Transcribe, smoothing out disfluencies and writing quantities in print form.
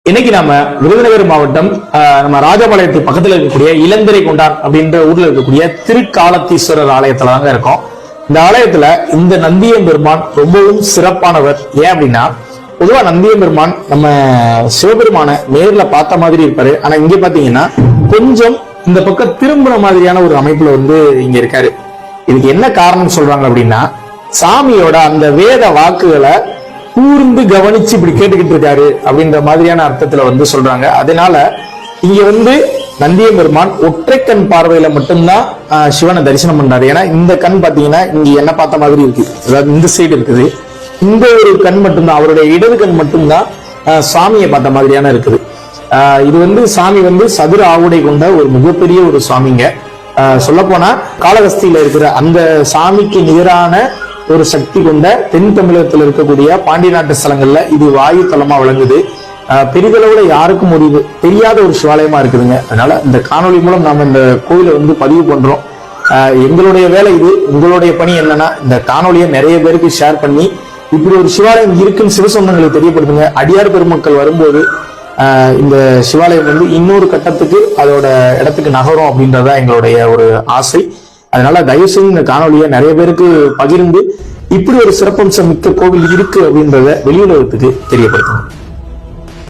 இன்னைக்கு நம்ம விருதுநகர் மாவட்டம் நம்ம ராஜபாளையத்துக்கு பக்கத்துல இருக்கக்கூடிய இளந்திரை கொண்டான் அப்படின்ற ஊர்ல இருக்கக்கூடிய திருக்காலத்தீஸ்வரர் ஆலயத்துல தாங்க இருக்கோம். இந்த ஆலயத்துல இந்த நந்தியம்பெருமான் ரொம்பவும் சிறப்பானவர். ஏன் அப்படின்னா, பொதுவா நந்தியம்பெருமான் நம்ம சிவபெருமான நேர்ல பார்த்த மாதிரி இருப்பாரு. ஆனா இங்க பாத்தீங்கன்னா கொஞ்சம் இந்த பக்கம் திரும்புற மாதிரியான ஒரு அமைப்புல இங்க இருக்காரு. இதுக்கு என்ன காரணம் சொல்றாங்க அப்படின்னா, சாமியோட அந்த வேத வாக்குகளை கூர்ந்து கவனிச்சு இப்படி கேட்டுக்கிட்டு இருக்காரு அப்படின்ற மாதிரியான அர்த்தத்துல சொல்றாங்க. அதனால இங்க நந்தியம்பெருமான் ஒற்றை கண் பார்வையில மட்டும்தான் சிவனை தரிசனம் பண்றாரு. ஏன்னா இந்த கண் பாத்தீங்கன்னா இங்க என்ன பார்த்த மாதிரி இருக்கு, அதாவது இந்த சைடு இருக்குது. இந்த ஒரு கண் மட்டும்தான், அவருடைய இடது கண் மட்டும்தான் சாமியை பார்த்த மாதிரியான இருக்குது. இது சாமி சதுர ஆவுடை கொண்ட ஒரு மிகப்பெரிய ஒரு சாமிங்க. சொல்ல போனா காளகஸ்தியில இருக்கிற அந்த சாமிக்கு நிகரான ஒரு சக்தி கொண்ட தென் தமிழகத்தில் இருக்கக்கூடிய பாண்டிய நாட்டு ஸ்தலங்கள்ல இது வாயு தலமா விளங்குது. பெரிதளவுல யாருக்கும் ஒரு தெரியாத ஒரு சிவாலயமா இருக்குதுங்க. அதனால இந்த காணொலி மூலம் நாம இந்த கோயிலை பதிவு பண்றோம். எங்களுடைய வேலை இது. உங்களுடைய பணி என்னன்னா, இந்த காணொலியை நிறைய பேருக்கு ஷேர் பண்ணி இப்படி ஒரு சிவாலயம் இருக்குன்னு சிவசொந்தங்களுக்கு தெரியப்படுத்துங்க. அடியார் பெருமக்கள் வரும்போது இந்த சிவாலயம் இன்னொரு கட்டத்துக்கு அதோட இடத்துக்கு நகரும் அப்படின்றதா எங்களுடைய ஒரு ஆசை. அதனால தயவு செய்து இந்த காணொலியை நிறைய பேருக்கு பகிர்ந்து இப்படி ஒரு சிறப்பம்சம் மிக்க கோவில் இருக்கு அப்படின்றத வெளியுலகத்துக்கு தெரியப்படுத்தணும்.